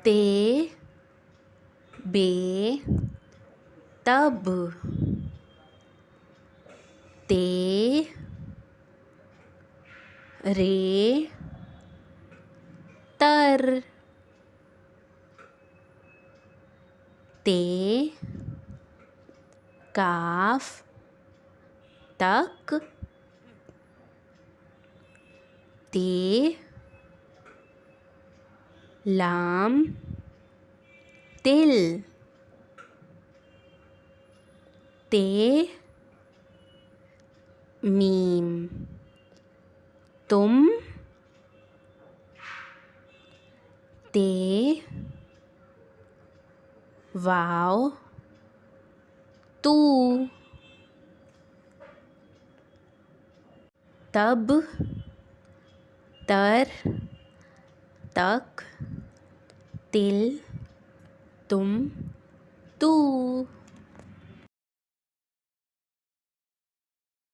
ते बे तब ते रे तर ते काफ तक ते लाम तिल ते मीम तुम ते वाव तू तब तर तक तिल तुम तू।